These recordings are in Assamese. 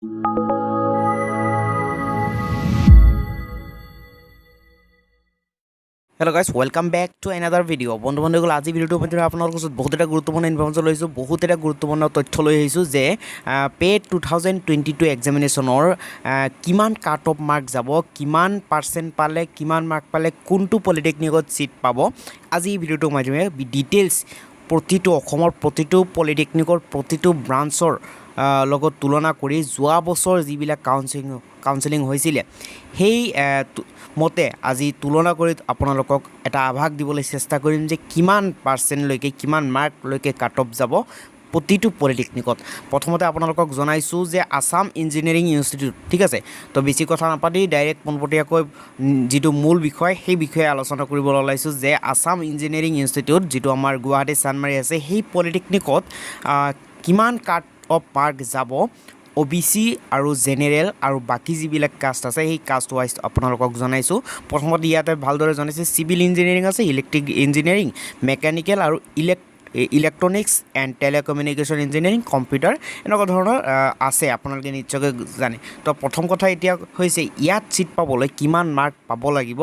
Hello guys, welcome back to another video. বন্ধুসকল আজি ভিডিওটো মই আপোনালোকৰ ওচৰত বহুত এটা গুৰুত্বপূৰ্ণ ইনফৰমেশ্যন লৈছো, বহুত এটা গুৰুত্বপূৰ্ণ তথ্য লৈ আহিছো যে পেড 2022 এক্সামিনেশ্যনৰ কিমান কাট অফ মাৰ্ক যাব, কিমান পাৰ্চেন্ট পালে, কিমান মাৰ্ক পালে, কোনটো পলিটেকনিকত সিট পাব। আজি এই ভিডিওটো মই ডিটেইলছ প্ৰতিটো অসমৰ প্ৰতিটো পলিটেকনিকৰ প্ৰতিটো ব্ৰাঞ্চৰ লগত তুলনা কৰি যোৱা বছৰ যিবিলাক কাউন্সেলিং হৈছিলে সেই মতে আজি তুলনা কৰি আপোনালোকক এটা আভাস দিবলৈ চেষ্টা কৰিম যে কিমান পাৰ্চেন্টলৈকে কিমান মাৰ্কলৈকে কাট অফ যাব প্ৰতিটো পলিটেকনিকত। প্ৰথমতে আপোনালোকক জনাইছোঁ যে আসাম ইঞ্জিনিয়াৰিং ইনষ্টিটিউট, ঠিক আছে। তো বেছি কথা নাপাতি ডাইৰেক্ট পোনপটীয়াকৈ যিটো মূল বিষয় সেই বিষয়ে আলোচনা কৰিবলৈ ওলাইছোঁ যে আসাম ইঞ্জিনিয়াৰিং ইনষ্টিটিউট যিটো আমাৰ গুৱাহাটী চানমাৰী আছে সেই পলিটেকনিকত কিমান কাট অফ মাৰ্ক যাব OBC আৰু জেনেৰেল আৰু বাকি যিবিলাক কাষ্ট আছে সেই কাষ্ট ৱাইজ আপোনালোকক জনাইছোঁ। প্ৰথমতে ইয়াতে ভালদৰে জনাইছে চিভিল ইঞ্জিনিয়াৰিং আছে, ইলেক্ট্ৰিক ইঞ্জিনিয়াৰিং, মেকানিকেল আৰু electronics and telecommunication engineering, computer এনেকুৱা ধৰণৰ আছে, আপোনালোকে নিশ্চয়কৈ জানে। তো প্ৰথম কথা এতিয়া হৈছে ইয়াত ছিট পাবলৈ কিমান মাৰ্ক পাব লাগিব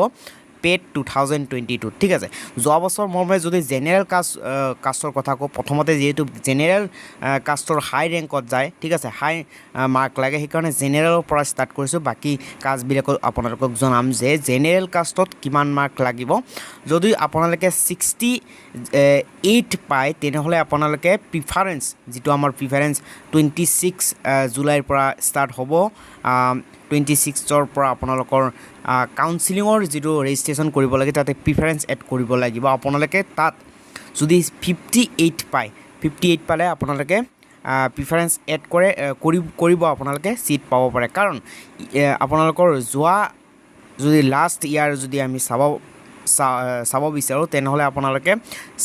পেড 2022, ঠিক আছে। যোৱা বছৰ মই যদি জেনেৰেল কাষ্টৰ কথা কওঁ, প্ৰথমতে যিহেতু জেনেৰেল কাষ্টৰ হাই ৰেংকত যায়, ঠিক আছে, হাই মাৰ্ক লাগে, সেইকাৰণে জেনেৰেলৰ পৰা ষ্টাৰ্ট কৰিছোঁ। বাকী কাষ্টবিলাকক আপোনালোকক জনাম যে জেনেৰেল কাষ্টত কিমান মাৰ্ক লাগিব। যদি আপোনালোকে 68 পায় তেনেহ'লে আপোনালোকে প্ৰিফাৰেঞ্চ, যিটো আমাৰ প্ৰিফাৰেঞ্চ 26 জুলাইৰ পৰা ষ্টাৰ্ট হ'ব। 26ৰ পৰা আপোনালোকৰ কাউন্সিলিঙৰ যিটো ৰেজিষ্ট্ৰেশ্যন কৰিব লাগে তাতে প্ৰিফাৰেঞ্চ এড কৰিব লাগিব। আপোনালোকে তাত যদি 58 পালে আপোনালোকে প্ৰিফাৰেঞ্চ এড কৰিব আপোনালোকে ছিট পাব পাৰে। কাৰণ আপোনালোকৰ যোৱা যদি লাষ্ট ইয়াৰ যদি আমি চাব বিচাৰোঁ তেনেহ'লে আপোনালোকে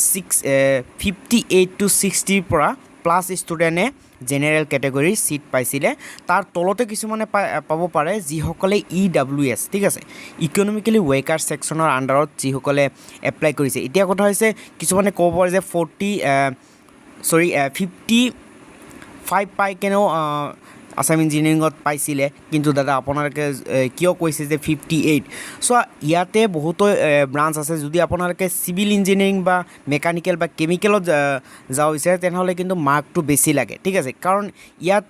58 to 60 পৰা প্লাছ ষ্টুডেণ্টে জেনেৰেল কেটেগৰীৰ ছিট পাইছিলে। তাৰ তলতে কিছুমানে পাব পাৰে যিসকলে EWS, ঠিক আছে, ইকনমিকেলি ৱেকাৰ ছেকশ্যনৰ আণ্ডাৰত যিসকলে এপ্লাই কৰিছে। এতিয়া কথা হৈছে কিছুমানে ক'ব পাৰে যে 55 পাই কেনেও আসাম ইঞ্জিনিয়াৰিঙত পাইছিলে, কিন্তু দাদা আপোনালোকে কিয় কৈছে যে 58? চ' ইয়াতে বহুতো ব্ৰাঞ্চ আছে। যদি আপোনালোকে চিভিল ইঞ্জিনিয়াৰিং বা মেকানিকেল বা কেমিকেলত যাব বিচাৰে তেনেহ'লে কিন্তু মাৰ্কটো বেছি লাগে, ঠিক আছে। কাৰণ ইয়াত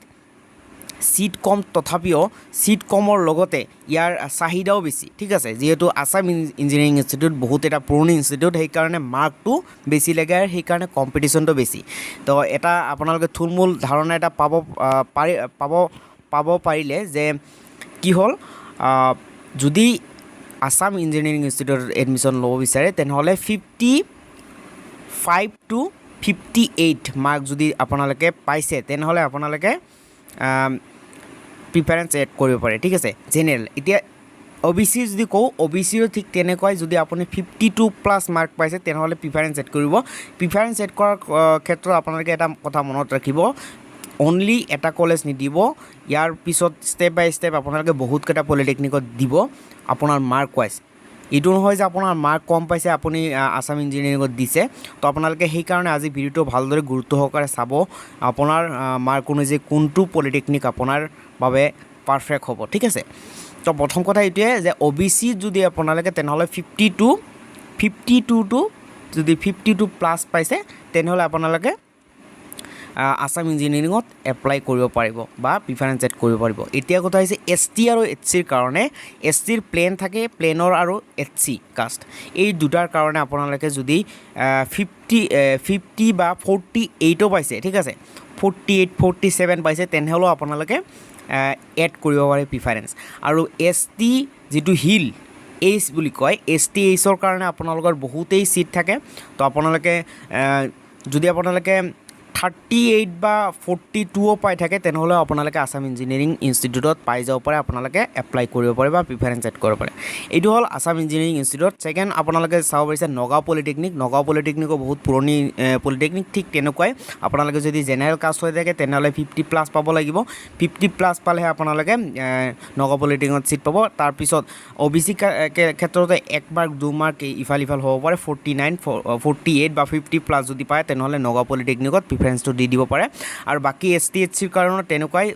ছিট কম, তথাপিও ছিট কমৰ লগতে ইয়াৰ চাহিদাও বেছি, ঠিক আছে। যিহেতু আসাম ইঞ্জিনিয়াৰিং ইনষ্টিটিউট বহুত এটা পুৰণি ইনষ্টিটিউট, সেইকাৰণে মাৰ্কটো বেছি লাগে আৰু সেইকাৰণে কম্পিটিশ্যনটো বেছি। তো এটা আপোনালোকে থুলমূল ধাৰণা এটা পাব পাৰিলে যে কি হ'ল, যদি আসাম ইঞ্জিনিয়াৰিং ইনষ্টিটিউটত এডমিশ্যন ল'ব বিচাৰে তেনেহ'লে 55 to 58 মাৰ্ক যদি আপোনালোকে পাইছে তেনেহ'লে আপোনালোকে প্ৰিফাৰেঞ্চ এড কৰিব পাৰে, ঠিক আছে। জেনেৰেল এতিয়া OBC যদি কওঁ, OBCও ঠিক তেনেকুৱাই। যদি আপুনি 52+ মাৰ্ক পাইছে তেনেহ'লে প্ৰিফাৰেঞ্চ এড কৰিব। প্ৰিফাৰেঞ্চ এড কৰাৰ ক্ষেত্ৰত আপোনালোকে এটা কথা মনত ৰাখিব, অনলি এটা কলেজ নিদিব, ইয়াৰ পিছত ষ্টেপ বাই ষ্টেপ আপোনালোকে বহুতকেইটা পলিটেকনিকত দিব আপোনাৰ মাৰ্ক ৱাইজ। এইটো নহয় যে আপোনাৰ মাৰ্ক কম পাইছে আপুনি আসাম ইঞ্জিনিয়াৰিঙত দিছে। তো আপোনালোকে সেইকাৰণে আজি ভিডিঅ'টো ভালদৰে গুৰুত্ব সহকাৰে চাব, আপোনাৰ মাৰ্ক অনুযায়ী কোনটো পলিটেকনিক আপোনাৰ বাবে পাৰফেক্ট হ'ব, ঠিক আছে। তো প্ৰথম কথা এইটোৱে যে OBC যদি আপোনালোকে তেনেহ'লে 52+ পাইছে তেনেহ'লে আপোনালোকে আসাম ইঞ্জিনিয়াৰিঙত এপ্লাই কৰিব পাৰিব বা প্ৰিফাৰেঞ্চ এড কৰিব পাৰিব। এতিয়া কথা হৈছে ST আৰু HCৰ কাৰণে। STৰ প্লেন থাকে, প্লেনৰ আৰু HC কাষ্ট, এই দুটাৰ কাৰণে আপোনালোকে যদি 50 বা 48ও পাইছে, ঠিক আছে, 48, 47 পাইছে তেনেহ'লেও আপোনালোকে এড কৰিব পাৰে প্ৰিফাৰেঞ্চ। আৰু ST যিটো হিল এইচ বুলি কয়, ST এইচৰ কাৰণে আপোনালোকৰ বহুতেই ছিট থাকে। তো আপোনালোকে যদি আপোনালোকে 38 বা 42ও পাই থাকে তেনেহ'লে আপোনালোকে আসাম ইঞ্জিনিয়াৰিং ইনষ্টিটিউটত পাই যাব পাৰে, আপোনালোকে এপ্লাই কৰিব পাৰে বা প্ৰিফাৰেঞ্চ এড কৰিব পাৰে। এইটো হ'ল আসাম ইঞ্জিনিয়াৰিং ইনষ্টিটিউট। ছেকেণ্ড আপোনালোকে চাব পাৰিছে নগাঁও পলিটেকনিকো বহুত পুৰণি পলিটেকনিক, ঠিক তেনেকুৱাই। আপোনালোকে যদি জেনেৰেল কাষ্ট হৈ থাকে তেনেহ'লে 50+ পাব লাগিব। 50+ পালেহে আপোনালোকে নগাঁও পলিটেকনিকত ছিট পাব। তাৰপিছত OBC ক্ষেত্ৰতে 1 মাৰ্ক 2 মাৰ্ক ইফাল হ'ব পাৰে, 49, 48 বা 50+ যদি পায় তেনেহ'লে নগাঁও পলিটেকনিকত প্ৰিফাৰেঞ্চটো দি দিব পাৰে আৰু বাকী ST HCৰ কাৰণে তেনেকুৱাই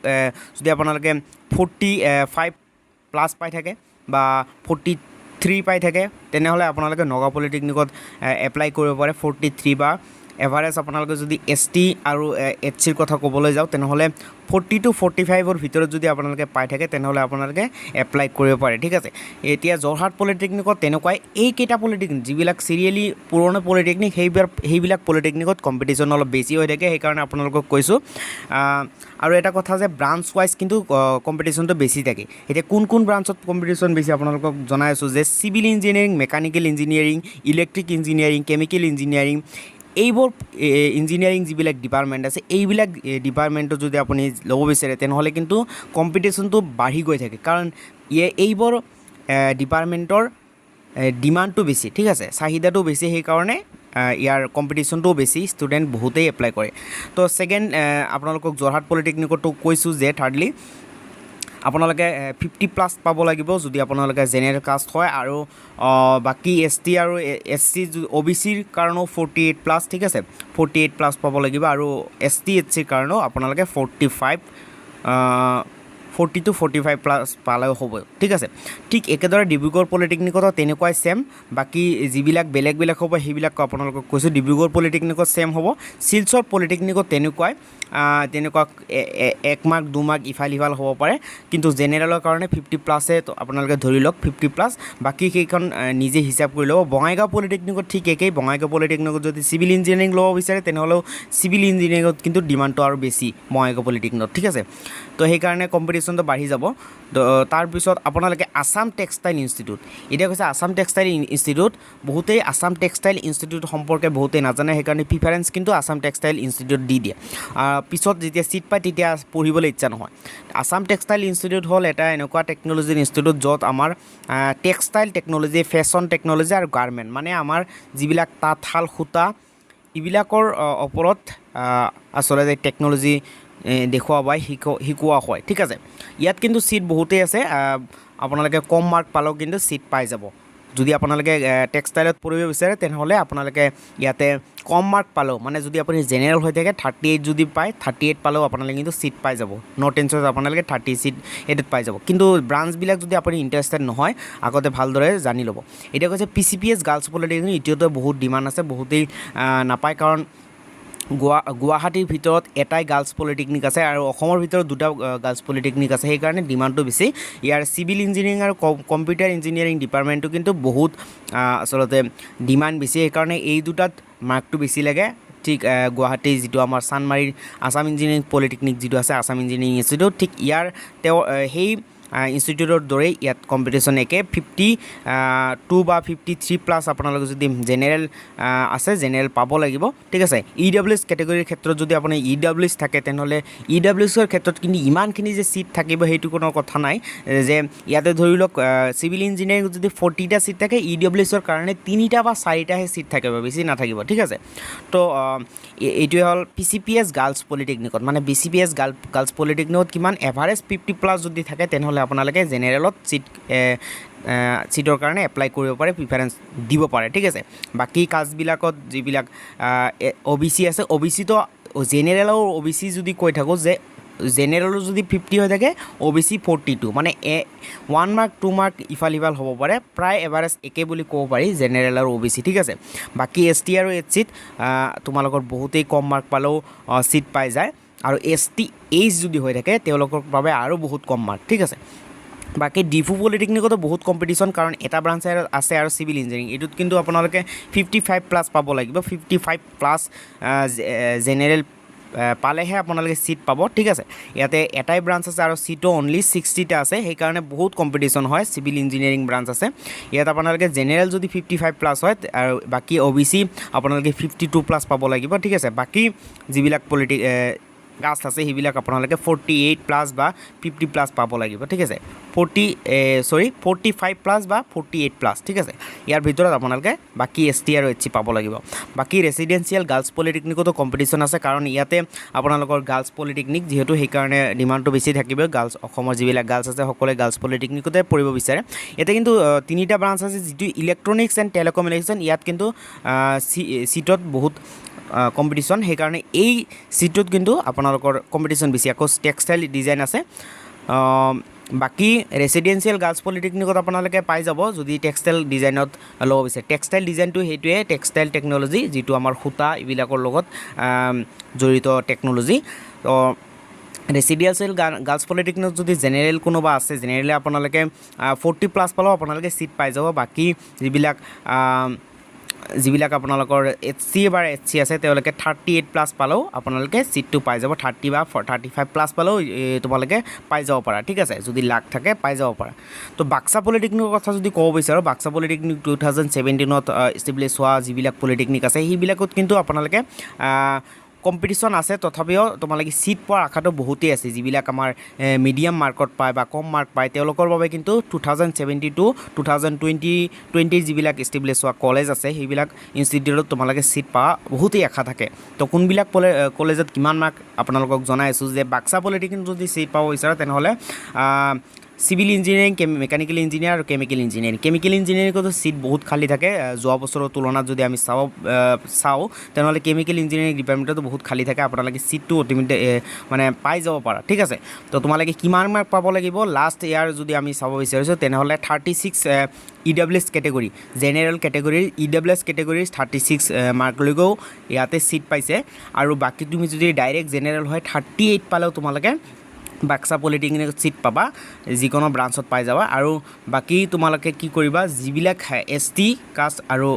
যদি আপোনালোকে 45 প্লাছ পাই থাকে বা 43 পাই থাকে তেনেহ'লে আপোনালোকে নগাঁও পলিটেকনিকত এপ্লাই কৰিব পাৰে 43 বা এভাৰেজ আপোনালোকে যদি ST আৰু HCৰ কথা ক'বলৈ যাওঁ তেনেহ'লে 40 to 45ৰ ভিতৰত যদি আপোনালোকে পাই থাকে তেনেহ'লে আপোনালোকে এপ্লাই কৰিব পাৰে ঠিক আছে এতিয়া যোৰহাট পলিটেকনিকত তেনেকুৱাই এইকেইটা পলিটেকনিক যিবিলাক চিৰিয়েলি পুৰণি পলিটেকনিক সেইবিলাক পলিটেকনিকত কম্পিটিশ্যন অলপ বেছি হৈ থাকে সেইকাৰণে আপোনালোকক কৈছোঁ আৰু এটা কথা যে ব্ৰাঞ্চ ৱাইজ কিন্তু কম্পিটিশ্যনটো বেছি থাকে এতিয়া কোন ব্ৰাঞ্চত কম্পিটিশ্যন বেছি আপোনালোকক জনাই আছোঁ যে civil engineering mechanical engineering electric engineering chemical engineering এইবোৰ ইঞ্জিনিয়াৰিং যিবিলাক ডিপাৰ্টমেণ্ট আছে এইবিলাক ডিপাৰ্টমেণ্টত যদি আপুনি ল'ব বিচাৰে তেনেহ'লে কিন্তু কম্পিটিশ্যনটো বাঢ়ি গৈ থাকে কাৰণ এইবোৰ ডিপাৰ্টমেণ্টৰ ডিমাণ্ডটো বেছি ঠিক আছে চাহিদাটো বেছি সেইকাৰণে ইয়াৰ কম্পিটিশ্যনটোও বেছি ষ্টুডেণ্ট বহুতেই এপ্লাই কৰে তো ছেকেণ্ড আপোনালোকক যোৰহাট পলিটেকনিকতো কৈছোঁ যে থাৰ্ডলি আপোনালোকে 50 প্লাছ পাব লাগিব যদি আপোনালোকে জেনেৰেল কাষ্ট হয় আৰু বাকী ST আৰু SC OBCৰ কাৰণেও 48 প্লাছ ঠিক আছে 48 প্লাছ পাব লাগিব আৰু ST HCৰ কাৰণেও আপোনালোকে 40 to 45 প্লাছ পালেও হ'ব ঠিক আছে ঠিক একেদৰে ডিব্ৰুগড় পলিটেকনিকতো তেনেকুৱাই ছেম বাকী যিবিলাক বেলেগ হ'ব সেইবিলাক আপোনালোকক কৈছোঁ ডিব্ৰুগড় পলিটেকনিকত ছেম হ'ব শিলচৰ পলিটেকনিকত তেনেকুৱা 1 মাৰ্ক 2 মাৰ্ক ইফাল হ'ব পাৰে কিন্তু জেনেৰেলৰ কাৰণে 50 প্লাছে আপোনালোকে ধৰি লওক 50 প্লাছ বাকী সেইখন নিজে হিচাপ কৰি ল'ব বঙাইগাঁও পলিটেকনিকত ঠিক একেই বঙাইগাঁও পলিটেকনিকত যদি চিভিল ইঞ্জিনিয়াৰিং ল'ব বিচাৰে তেনেহ'লেও চিভিল ইঞ্জিনিয়াৰিঙত কিন্তু ডিমাণ্ডটো আৰু বেছি বঙাইগাঁও পলিটেকনিকত ঠিক আছে তো সেইকাৰণে কম্পিটিশ্যনটো বাঢ়ি যাব তাৰপিছত আপোনালোকে আসাম টেক্সটাইল ইনষ্টিটিউট এতিয়া কৈছে আসাম টেক্সটাইল ইনষ্টিটিউট বহুতেই আসাম টেক্সটাইল ইনষ্টিটিউট সম্পৰ্কে বহুতেই নাজানে সেইকাৰণে প্ৰিফাৰেঞ্চ কিন্তু আসাম টেক্সটাইল ইনষ্টিটিউট দি দিয়ে পিছত যেতিয়া চিট পায় তেতিয়া পঢ়িবলৈ ইচ্ছা নহয় আসাম টেক্সটাইল ইনষ্টিটিউট হ'ল এটা এনেকুৱা টেকন'লজি ইনষ্টিটিউট য'ত আমাৰ টেক্সটাইল টেকন'লজি ফেশ্বন টেকন'লজি আৰু গাৰ্মেণ্ট মানে আমাৰ যিবিলাক তাঁতশাল সূতা এইবিলাকৰ ওপৰত আচলতে টেকন'লজি দেখুওৱা বা শিকোৱা হয় ঠিক আছে ইয়াত কিন্তু চিট বহুতেই আছে আপোনালোকে কম মাৰ্ক পালেও কিন্তু চিট পাই যাব যদি আপোনালোকে টেক্সটাইলত পঢ়িব বিচাৰে তেনেহ'লে আপোনালোকে ইয়াতে কম মাৰ্ক পালেও মানে যদি আপুনি জেনেৰেল হৈ থাকে 38 যদি পায় 38 পালেও আপোনালোকে কিন্তু চিট পাই যাব ন' টেনশ্যন আপোনালোকে 30 চিট এইটোত পাই যাব কিন্তু ব্ৰাঞ্চবিলাক যদি আপুনি ইণ্টাৰেষ্টেড নহয় আগতে ভালদৰে জানি ল'ব এতিয়া কৈছে PCPS গাৰ্লছ পলিটেকনিক এতিয়াতো বহুত ডিমাণ্ড আছে বহুতেই নাপায় কাৰণ গুৱাহাটীৰ ভিতৰত এটাই গাৰ্লছ পলিটেকনিক আছে আৰু অসমৰ ভিতৰত দুটা গাৰ্লছ পলিটেকনিক আছে সেইকাৰণে ডিমাণ্ডটো বেছি ইয়াৰ চিভিল ইঞ্জিনিয়াৰিং আৰু কম্পিউটাৰ ইঞ্জিনিয়াৰিং ডিপাৰ্টমেণ্টটো কিন্তু বহুত আচলতে ডিমাণ্ড বেছি সেইকাৰণে এই দুটাত মাৰ্কটো বেছি লাগে ঠিক গুৱাহাটী যিটো আমাৰ চানমাৰীৰ আসাম ইঞ্জিনিয়াৰিং পলিটেকনিক যিটো আছে আসাম ইঞ্জিনিয়াৰিং ইনষ্টিটিউট ঠিক ইয়াৰ সেই ইনষ্টিটিউটৰ দৰেই ইয়াত কম্পিটিশ্যন একে 52 বা 53 প্লাছ আপোনালোকে যদি জেনেৰেল আছে জেনেৰেল পাব লাগিব ঠিক আছে EWS কেটেগৰীৰ ক্ষেত্ৰত যদি আপুনি EWS থাকে তেনেহ'লে EWSৰ ক্ষেত্ৰত কিন্তু ইমানখিনি যে চিট থাকিব সেইটো কোনো কথা নাই যে ইয়াতে ধৰি লওক চিভিল ইঞ্জিনিয়াৰিং যদি 40টা চিট থাকে EWSৰ কাৰণে 3টা বা 4টাহে চিট থাকিব বেছি নাথাকিব ঠিক আছে তো এইটোৱে হ'ল PCPS গাৰ্লছ পলিটেকনিকত মানে BCPS গাৰ্লছ পলিটেকনিকত কিমান এভাৰেজ 50 প্লাছ যদি থাকে তেনেহ'লে আপোনালোকে জেনেৰেলত চিটৰ কাৰণে এপ্লাই কৰিব পাৰে প্ৰিফাৰেঞ্চ দিব পাৰে ঠিক আছে বাকী কাষ্টবিলাকত যিবিলাক OBC আছে OBCটো জেনেৰেল আৰু OBC যদি কৈ থাকোঁ যে জেনেৰেলৰ যদি 50 হৈ থাকে OBC 42 মানে 1 মাৰ্ক 2 মাৰ্ক ইফাল হ'ব পাৰে প্ৰায় এভাৰেজ একে বুলি ক'ব পাৰি জেনেৰেল আৰু OBC ঠিক আছে বাকী ST আৰু HCত তোমালোকৰ বহুতেই কম মাৰ্ক পালেও চিট পাই যায় আৰু ST H যদি হৈ থাকে তেওঁলোকৰ বাবে আৰু বহুত কম মাৰ্ক ঠিক আছে বাকী ডিফু পলিটেকনিকতো বহুত কম্পিটিশ্যন কাৰণ এটা ব্ৰাঞ্চ আছে আৰু চিভিল ইঞ্জিনিয়াৰিং এইটোত কিন্তু আপোনালোকে 55 প্লাছ পাব লাগিব 55 প্লাছ জেনেৰেল পালেহে আপোনালোকে চিট পাব ঠিক আছে ইয়াতে এটাই ব্ৰাঞ্চ আছে আৰু চিটো অনলি 60টা আছে সেইকাৰণে বহুত কম্পিটিশ্যন হয় চিভিল ইঞ্জিনিয়াৰিং ব্ৰাঞ্চ আছে ইয়াত আপোনালোকে জেনেৰেল যদি 55 প্লাছ হয় আৰু বাকী OBC আপোনালোকে 52 প্লাছ পাব লাগিব ঠিক আছে বাকী যিবিলাক কাষ্ট আছে সেইবিলাক আপোনালোকে 48 প্লাছ বা 50 প্লাছ পাব লাগিব ঠিক আছে 45 প্লাছ বা 48 প্লাছ ঠিক আছে ইয়াৰ ভিতৰত আপোনালোকে বাকী ST আৰু HC পাব লাগিব বাকী ৰেচিডেন্সিয়েল গাৰ্লছ পলিটেকনিকতো কম্পিটিশ্যন আছে কাৰণ ইয়াতে আপোনালোকৰ গাৰ্লছ পলিটেকনিক যিহেতু সেইকাৰণে ডিমাণ্ডটো বেছি থাকিব গাৰ্লছ অসমৰ যিবিলাক গাৰ্লছ আছে সকলোৱে গাৰ্লছ পলিটেকনিকতে পঢ়িব বিচাৰে ইয়াতে কিন্তু 3টা ব্ৰাঞ্চ আছে যিটো ইলেক্ট্ৰনিক্স এণ্ড টেলিকমিউনিকেশ্যন ইয়াত কিন্তু চিটত বহুত কম্পিটিশ্যন সেইকাৰণে এই চিটটোত কিন্তু আপোনালোকৰ কম্পিটিশ্যন বেছি আকৌ টেক্সটাইল ডিজাইন আছে বাকী ৰেচিডেঞ্চিয়েল গাৰ্লছ পলিটেকনিকত আপোনালোকে পাই যাব যদি টেক্সটাইল ডিজাইনত ল'ব বিচাৰে টেক্সটাইল ডিজাইনটো সেইটোৱে টেক্সটাইল টেকন'লজি যিটো আমাৰ সূতা এইবিলাকৰ লগত জড়িত টেকন'লজি তো ৰেচিডেঞ্চিয়েল গাৰ্লছ পলিটেকনিকত যদি জেনেৰেল কোনোবা আছে জেনেৰেলি আপোনালোকে 40+ পালেও আপোনালোকে চিট পাই যাব বাকী যিবিলাক আপোনালোকৰ HC বা HC আছে তেওঁলোকে 38+ পালেও আপোনালোকে চিটটো পাই যাব 30 বা 35+ পালেও তোমালোকে পাই যাব পাৰা ঠিক আছে যদি লাক থাকে পাই যাব পাৰা তো বাক্সা পলিটেকনিকৰ কথা যদি ক'ব বিচাৰোঁ বাক্সা পলিটেকনিক 2017ত ইষ্টাব্লিছ হোৱা যিবিলাক পলিটেকনিক আছে সেইবিলাকত কিন্তু আপোনালোকে কম্পিটিশ্যন আছে তথাপিও তোমালোকে চিট পোৱাৰ আশাটো বহুতেই আছে যিবিলাক আমাৰ মিডিয়াম মাৰ্কত পায় বা কম মাৰ্ক পায় তেওঁলোকৰ বাবে কিন্তু 2020 যিবিলাক ইষ্টাব্লিছ হোৱা কলেজ আছে সেইবিলাক ইনষ্টিটিউটত তোমালোকে চিট পোৱা বহুতেই আশা থাকে তো কোনবিলাক কলেজত কিমান মাৰ্ক আপোনালোকক জনাই আছোঁ যে বাক্সা পলিটেকনিক যদি চিট পাব বিচাৰে তেনেহ'লে চিভিল ইঞ্জিনিয়াৰিং মেকানিকেল ইঞ্জিনিয়াৰ আৰু কেমিকেল ইঞ্জিনিয়াৰিঙতো চিট বহুত খালী থাকে যোৱা বছৰৰ তুলনাত যদি আমি চাওঁ তেনেহ'লে কেমিকেল ইঞ্জিনিয়াৰিং ডিপাৰ্টমেণ্টতো বহুত খালী থাকে আপোনালোকে চিটটো অতিমধ্যে মানে পাই যাব পাৰা ঠিক আছে তো তোমালোকে কিমান মাৰ্ক পাব লাগিব লাষ্ট ইয়াৰ যদি আমি চাব বিচাৰিছোঁ তেনেহ'লে 36 EWS কেটেগৰী জেনেৰেল কেটেগৰীৰ EWS কেটেগৰীৰ 36 মাৰ্কলৈকেও ইয়াতে চিট পাইছে আৰু বাকী তুমি যদি ডাইৰেক্ট জেনেৰেল হয় 38 পালেও তোমালোকে বাক্সা পলিটেকনিকত চিট পাবা যিকোনো ব্ৰাঞ্চত পাই যাবা আৰু বাকী তোমালোকে কি কৰিবা যিবিলাক ST কাষ্ট আৰু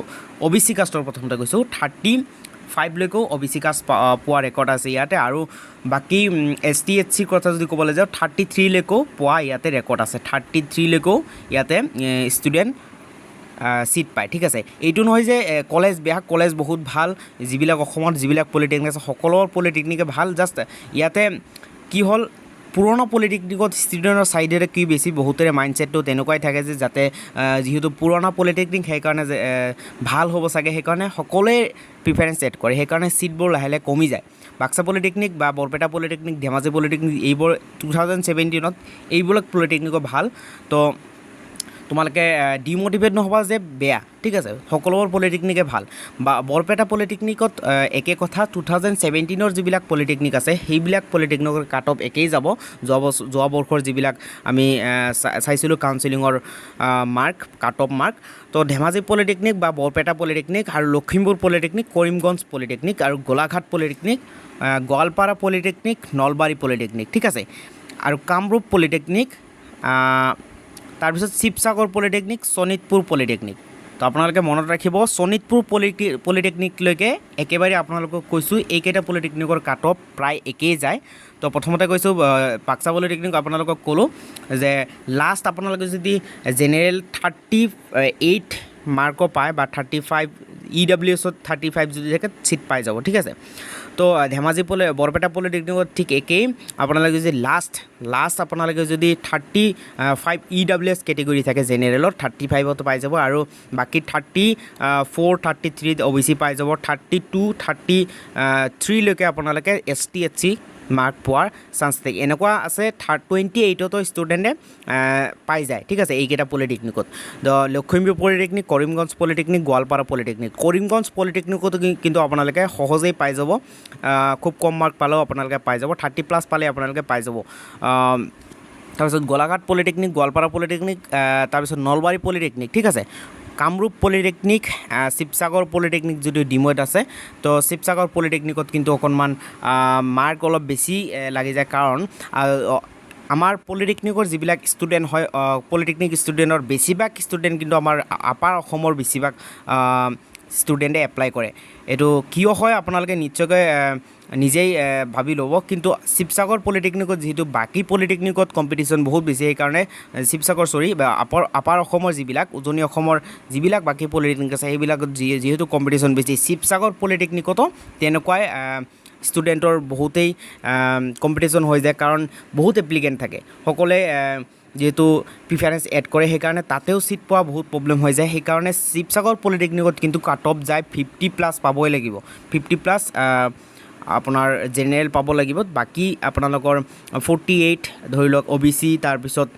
OBC কাষ্টৰ প্ৰথমতে কৈছোঁ 35লৈকেও OBC কাষ্ট পোৱা ৰেকৰ্ড আছে ইয়াতে আৰু বাকী ST HC কথা যদি ক'বলৈ যাওঁ 33লৈকেও পোৱা ইয়াতে ৰেকৰ্ড আছে 33লৈকেও ইয়াতে ষ্টুডেণ্ট চিট পায় ঠিক আছে এইটো নহয় যে কলেজ বেয়া কলেজ বহুত ভাল যিবিলাক অসমত যিবিলাক পলিটেকনিক আছে সকলো পলিটেকনিকে ভাল জাষ্ট ইয়াতে কি হ'ল পুৰণা পলিটেকনিকত ষ্টুডেণ্টৰ ছাইডেৰে কি বেছি বহুতৰে মাইণ্ডছেটটো তেনেকুৱাই থাকে যে যাতে যিহেতু পুৰণা পলিটেকনিক সেইকাৰণে যে ভাল হ'ব চাগে সেইকাৰণে সকলোৱে প্ৰিফাৰেঞ্চ এড কৰে সেইকাৰণে চিটবোৰ লাহে লাহে কমি যায় বাক্সা পলিটেকনিক বা বৰপেটা পলিটেকনিক ধেমাজি পলিটেকনিক এইবোৰ 2017ত এইবিলাক পলিটেকনিকো ভাল তো তোমালোকে ডিমোটিভেট নহ'বা যে বেয়া ঠিক আছে সকলোবোৰ পলিটেকনিকে ভাল বা বৰপেটা পলিটেকনিকত একে কথা 2017ৰ যিবিলাক পলিটেকনিক আছে সেইবিলাক পলিটেকনিকৰ কাট অফ একেই যাব যোৱা বৰ্ষৰ যিবিলাক আমি চাইছিলোঁ কাউন্সেলিঙৰ মাৰ্ক কাট অফ মাৰ্ক তো ধেমাজি পলিটেকনিক বা বৰপেটা পলিটেকনিক আৰু লখিমপুৰ পলিটেকনিক কৰিমগঞ্জ পলিটেকনিক আৰু Golaghat polytechnic Goalpara polytechnic Nalbari polytechnic ঠিক আছে আৰু কামৰূপ পলিটেকনিক তাৰপিছত শিৱসাগৰ পলিটেকনিক শোণিতপুৰ পলিটেকনিক তো আপোনালোকে মনত ৰাখিব শোণিতপুৰ পলিটেকনিকলৈকে একেবাৰে আপোনালোকক কৈছোঁ এইকেইটা পলিটেকনিকৰ কাট অফ প্ৰায় একেই যায় তো প্ৰথমতে কৈছোঁ বাক্সা পলিটেকনিক আপোনালোকক ক'লোঁ যে লাষ্ট আপোনালোকে যদি জেনেৰেল 38 মাৰ্কো পায় বা 35 EWSত 35 যদি থাকে চিট পাই যাব ঠিক আছে তো ধেমাজি বৰপেটা পলিটেকনিকত ঠিক একেই আপোনালোকে যদি লাষ্ট আপোনালোকে যদি 35 EWS কেটেগৰী থাকে জেনেৰেলত 35ত পাই যাব আৰু বাকী 34 33 OBC পাই যাব 32 33লৈকে আপোনালোকে ST HC মাৰ্ক পোৱাৰ চান্স থাকে এনেকুৱা আছে 28তো ষ্টুডেণ্টে পাই যায় ঠিক আছে এইকেইটা পলিটেকনিকত Lakhimpur polytechnic Karimganj polytechnic Goalpara polytechnic Karimganj পলিটেকনিকতো কিন্তু আপোনালোকে সহজেই পাই যাব খুব কম মাৰ্ক পালেও আপোনালোকে পাই যাব 30+ পালে আপোনালোকে পাই যাব তাৰপিছত গোলাঘাট পলিটেকনিক গোৱালপাৰা পলিটেকনিক তাৰপিছত নলবাৰী পলিটেকনিক ঠিক আছে কামৰূপ পলিটেকনিক শিৱসাগৰ পলিটেকনিক যদি ডিমত আছে তো শিৱসাগৰ পলিটেকনিকত কিন্তু অকণমান মাৰ্ক অলপ বেছি লাগি যায় কাৰণ আমাৰ পলিটেকনিকৰ যিবিলাক ষ্টুডেণ্ট হয় পলিটেকনিক ষ্টুডেণ্টৰ বেছিভাগ ষ্টুডেণ্ট কিন্তু আমাৰ আপাৰ অসমৰ বেছিভাগ ষ্টুডেণ্টে এপ্লাই কৰে এইটো কিয় হয় আপোনালোকে নিশ্চয়কৈ নিজেই ভাবি ল'ব কিন্তু শিৱসাগৰ পলিটেকনিকত যিহেতু বাকী পলিটেকনিকত কম্পিটিশ্যন বহুত বেছি সেইকাৰণে শিৱসাগৰ আপাৰ অসমৰ যিবিলাক উজনি অসমৰ যিবিলাক বাকী পলিটেকনিক আছে সেইবিলাকত যিহেতু কম্পিটিশ্যন বেছি শিৱসাগৰ পলিটেকনিকতো তেনেকুৱাই ষ্টুডেণ্টৰ বহুতেই কম্পিটিশ্যন হৈ যায় কাৰণ বহুত এপ্লিকেণ্ট থাকে সকলোৱে যেহেতু প্ৰিফাৰেঞ্চ এড কৰে সেইকাৰণে তাতেও চিট পোৱা বহুত প্ৰব্লেম হৈ যায় সেইকাৰণে শিৱসাগৰ পলিটেকনিকত কিন্তু কাট অফ যায় 50+ পাবই লাগিব 50+ আপোনাৰ জেনেৰেল পাব লাগিব বাকী আপোনালোকৰ 48 ধৰি লওক OBC তাৰপিছত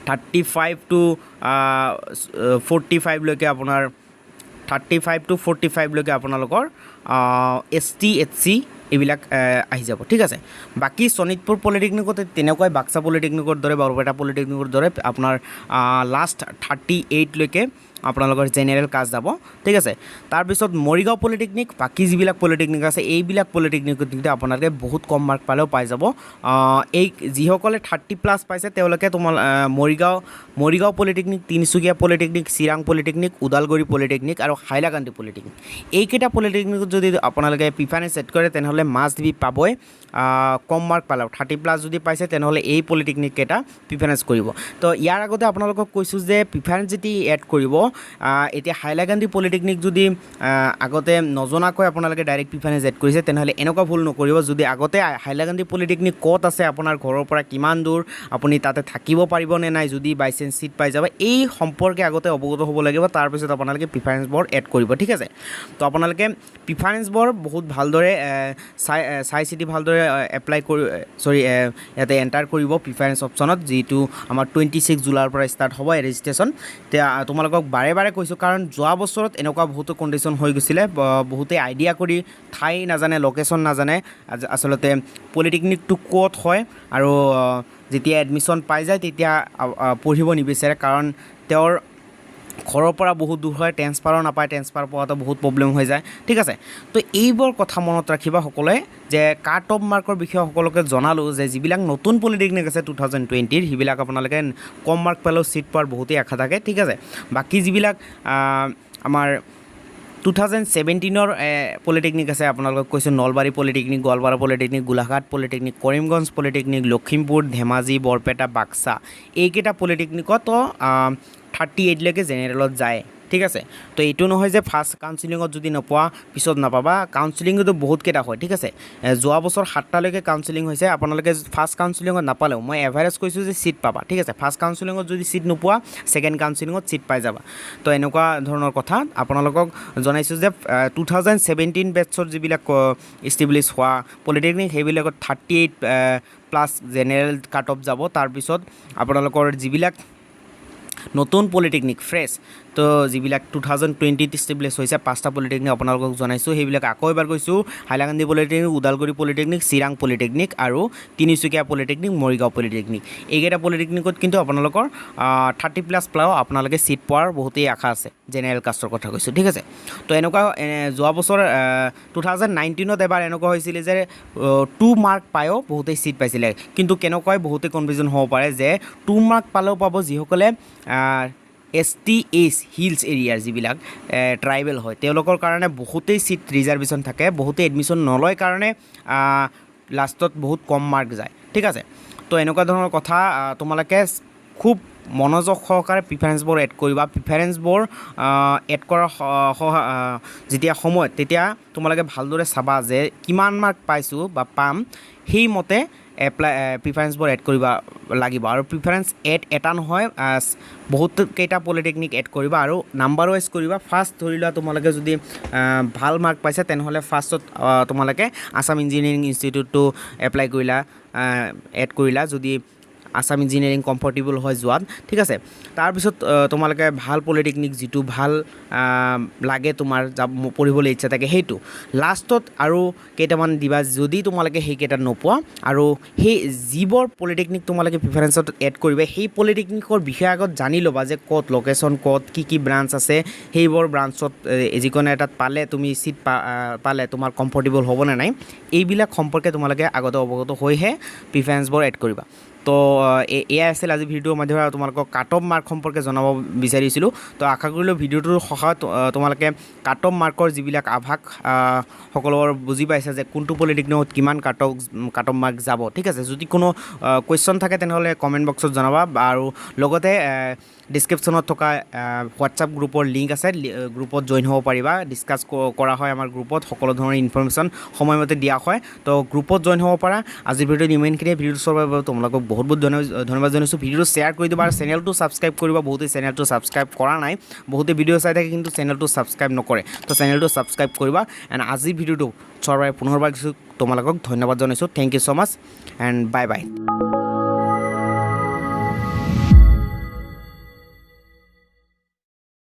35 to 45 লৈকে আপোনাৰ 35 to 45 লৈকে আপোনালোকৰ ST SC এইবিলাক আহি যাব ঠিক আছে বাকী শোণিতপুৰ পলিটেকনিকত তেনেকুৱাই বাক্সা পলিটেকনিকৰ দৰে বৰপেটা পলিটেকনিকৰ দৰে আপোনাৰ লাষ্ট 38 লৈকে আপোনালোকৰ জেনেৰেল কাষ্ট যাব ঠিক আছে তাৰপিছত মৰিগাঁও পলিটেকনিক বাকী যিবিলাক পলিটেকনিক আছে এইবিলাক পলিটেকনিকত কিন্তু আপোনালোকে বহুত কম মাৰ্ক পালেও পাই যাব এই যিসকলে 30+ পাইছে তেওঁলোকে তোমাৰ Morigaon polytechnic Tinsukia polytechnic Chirang polytechnic Udalguri polytechnic আৰু হাইলাকান্দি পলিটেকনিক এইকেইটা পলিটেকনিকত যদি আপোনালোকে প্ৰিফাৰেঞ্চ ছেট কৰে তেনেহ'লে মাষ্ট বি পাবই কম মাৰ্ক পালেও 30+ যদি পাইছে তেনেহ'লে এই পলিটেকনিক কেইটা প্ৰিফাৰেঞ্চ কৰিব তো ইয়াৰ আগতে আপোনালোকক কৈছোঁ যে প্ৰিফাৰেঞ্চ যদি এড কৰিব এতিয়া হাইলাকান্দি পলিটেকনিক যদি আগতে নজনাকৈ আপোনালোকে ডাইৰেক্ট প্ৰিফাৰেঞ্চ এড কৰিছে তেনেহ'লে এনেকুৱা ভুল নকৰিব যদি আগতে হাইলাকান্দি পলিটেকনিক ক'ত আছে আপোনাৰ ঘৰৰ পৰা কিমান দূৰ আপুনি তাতে থাকিব পাৰিব নে নাই যদি বাই চান্স চিট পাই যাব এই সম্পৰ্কে আগতে অৱগত হ'ব লাগিব তাৰপিছত আপোনালোকে প্ৰিফাৰেঞ্চবোৰ এড কৰিব ঠিক আছে তো আপোনালোকে প্ৰিফাৰেঞ্চবোৰ বহুত ভালদৰে চাই চিতি ভালদৰে এপ্লাই কৰি ইয়াতে এণ্টাৰ কৰিব প্ৰিফাৰেঞ্চ অপশ্যনত যিটো আমাৰ 26 জুলাইৰ পৰা ষ্টাৰ্ট হ'ব ৰেজিষ্ট্ৰেশ্যন তোমালোকক বাৰে বাৰে কৈছোঁ কাৰণ যোৱা বছৰত এনেকুৱা বহুতো কণ্ডিশ্যন হৈ গৈছিলে বহুতে আইডিয়া কৰি ঠাই নাজানে লোকেশ্যন নাজানে আচলতে পলিটেকনিকটো ক'ত হয় আৰু যেতিয়া এডমিশ্যন পাই যায় তেতিয়া পঢ়িব নিবিচাৰে কাৰণ তেওঁৰ ঘৰৰ পৰা বহুত দূৰ হয় ট্ৰেন্সফাৰো নাপায় ট্ৰেন্সফাৰ পোৱাটো বহুত প্ৰব্লেম হৈ যায় ঠিক আছে তো এইবোৰ কথা মনত ৰাখিবা সকলোৱে যে কাট অফ মাৰ্কৰ বিষয়ে সকলোকে জনালোঁ যে যিবিলাক নতুন পলিটেকনিক আছে 2020 সেইবিলাক আপোনালোকে কম মাৰ্ক পালেও চিট পোৱাৰ বহুতেই আশা থাকে ঠিক আছে বাকী যিবিলাক আমাৰ 2017ৰ পলিটেকনিক আছে আপোনালোকক কৈছোঁ Nalbari polytechnic Goalpara polytechnic Golaghat polytechnic Karimganj polytechnic Lakhimpur Dhemaji Barpeta Baksa এইকেইটা পলিটেকনিকতো 38 লৈকে জেনেৰেলত যায় ঠিক আছে তো এইটো নহয় যে ফাৰ্ষ্ট কাউন্সিলিঙত যদি নোপোৱা পিছত নাপাবা কাউন্সিলিঙতো বহুতকেইটা হয় ঠিক আছে যোৱা বছৰ 7টালৈকে কাউন্সিলিং হৈছে আপোনালোকে ফাৰ্ষ্ট কাউন্সিলিঙত নাপালেও মই এভাৰেজ কৈছোঁ যে চিট পাবা ঠিক আছে ফাৰ্ষ্ট কাউন্সিলিঙত যদি চিট নোপোৱা ছেকেণ্ড কাউন্সিলিঙত চিট পাই যাবা তো এনেকুৱা ধৰণৰ কথা আপোনালোকক জনাইছোঁ যে 2017 বেটছৰ যিবিলাক ইষ্টেবলিছ হোৱা পলিটেকনিক সেইবিলাকত 38+ জেনেৰেল কাট অফ যাব তাৰপিছত আপোনালোকৰ যিবিলাক নতুন পলিটেকনিক ফ্ৰেছ তো যিবিলাক 2020 ইষ্টেবলিছ হৈছে 5টা পলিটেকনিক আপোনালোকক জনাইছোঁ সেইবিলাক আকৌ এবাৰ কৈছোঁ Hailakandi polytechnic Udalguri polytechnic Chirang polytechnic আৰু তিনিচুকীয়া পলিটেকনিক মৰিগাঁও পলিটেকনিক এইকেইটা পলিটেকনিকত কিন্তু আপোনালোকৰ 30+ পালেও আপোনালোকে চিট পোৱাৰ বহুতেই আশা আছে জেনেৰেল কাষ্টৰ কথা কৈছোঁ ঠিক আছে তো এনেকুৱা যোৱা বছৰ 2019ত এবাৰ এনেকুৱা হৈছিলে যে 2 মাৰ্ক পায়ো বহুতেই চিট পাইছিলে কিন্তু কেনেকুৱাই বহুতেই কনফিউজন হ'ব পাৰে যে 2 মাৰ্ক পালেও পাব যিসকলে ST হিলছ এৰিয়াৰ যিবিলাক ট্ৰাইবেল হয় তেওঁলোকৰ কাৰণে বহুতেই চিট ৰিজাৰ্ভেশ্যন থাকে বহুতেই এডমিশ্যন নলয় কাৰণে লাষ্টত বহুত কম মাৰ্ক যায় ঠিক আছে তো এনেকুৱা ধৰণৰ কথা তোমালোকে খুব মনোযোগ সহকাৰে প্ৰিফাৰেঞ্চবোৰ এড কৰিবা প্ৰিফাৰেঞ্চবোৰ এড কৰাৰ যেতিয়া সময়ত তেতিয়া তোমালোকে ভালদৰে চাবা যে কিমান মাৰ্ক পাইছোঁ বা পাম সেইমতে প্ৰিফাৰেঞ্চবোৰ এড কৰিব লাগিব আৰু প্ৰিফাৰেঞ্চ এটা নহয় বহুত কেইটা পলিটেকনিক এড কৰিবা আৰু নাম্বাৰ ৱাইজ কৰিবা ফাৰ্ষ্ট ধৰি লোৱা তোমালোকে যদি ভাল মাৰ্ক পাইছে তেনেহ'লে ফাৰ্ষ্টত তোমালোকে আসাম ইঞ্জিনিয়াৰিং ইনষ্টিটিউটটো এপ্লাই কৰিলা এড কৰিলা যদি আসাম ইঞ্জিনিয়াৰিং কমফৰ্টেবল হয় যোৱাত ঠিক আছে তাৰপিছত তোমালোকে ভাল পলিটেকনিক যিটো ভাল লাগে তোমাৰ পঢ়িবলৈ ইচ্ছা থাকে সেইটো লাষ্টত আৰু কেইটামান দিবা যদি তোমালোকে সেইকেইটা নোপোৱা আৰু সেই যিবোৰ পলিটেকনিক তোমালোকে প্ৰিফাৰেঞ্চত এড কৰিবা সেই পলিটেকনিকৰ বিষয়ে আগত জানি ল'বা যে ক'ত লোকেশ্যন ক'ত কি ব্ৰাঞ্চ আছে সেইবোৰ ব্ৰাঞ্চত যিকোনো এটাত পালে তুমি চিট পালে তোমাৰ কমফৰ্টেবল হ'ব নে নাই এইবিলাক সম্পৰ্কে তোমালোকে আগতে অৱগত হৈহে প্ৰিফাৰেঞ্চবোৰ এড কৰিবা তো এয়া আছিল আজি ভিডিঅ'ৰ মাধ্যমেৰে তোমালোকক কাট অফ মাৰ্ক সম্পৰ্কে জনাব বিচাৰিছিলোঁ তো আশা কৰিলোঁ ভিডিঅ'টোৰ সহায়ত তোমালোকে কাট অফ মাৰ্কৰ যিবিলাক আভাস সকলোবোৰ বুজি পাইছে যে কোনটো পলিটেকনিকত কিমান কাট অফ মাৰ্ক যাব ঠিক আছে যদি কোনো কুৱেশ্যন থাকে তেনেহ'লে কমেণ্ট বক্সত জনাবা আৰু লগতে ডিছক্ৰিপশ্যনত থকা হোৱাটছআপ গ্ৰুপৰ লিংক আছে গ্ৰুপত জইন হ'ব পাৰিবা ডিছকাছ কৰা হয় আমাৰ গ্ৰুপত সকলো ধৰণৰ ইনফৰমেশ্যন সময়মতে দিয়া হয় তো গ্ৰুপত জইন হ'ব পাৰা আজিৰ ভিডিঅ'ত ইমানখিনিয়ে ভিডিঅ'টো চোৱাৰ বাবে তোমালোকক বহুত ধন্যবাদ জনাইছোঁ ভিডিঅ'টো শ্বেয়াৰ কৰি দিবা আৰু চেনেলটো ছাবস্ক্ৰাইব কৰিবা বহুতেই চেনেলটো ছাবস্ক্ৰাইব কৰা নাই বহুতে ভিডিঅ' চাই থাকে কিন্তু চেনেলটো ছাবস্ক্ৰাইব নকৰে তো চেনেলটো ছাবস্ক্ৰাইব কৰিবা এণ্ড আজিৰ ভিডিঅ'টো চোৱাৰ বাবে পুনৰবাৰ তোমালোকক ধন্যবাদ জনাইছোঁ thank you so' much and bye by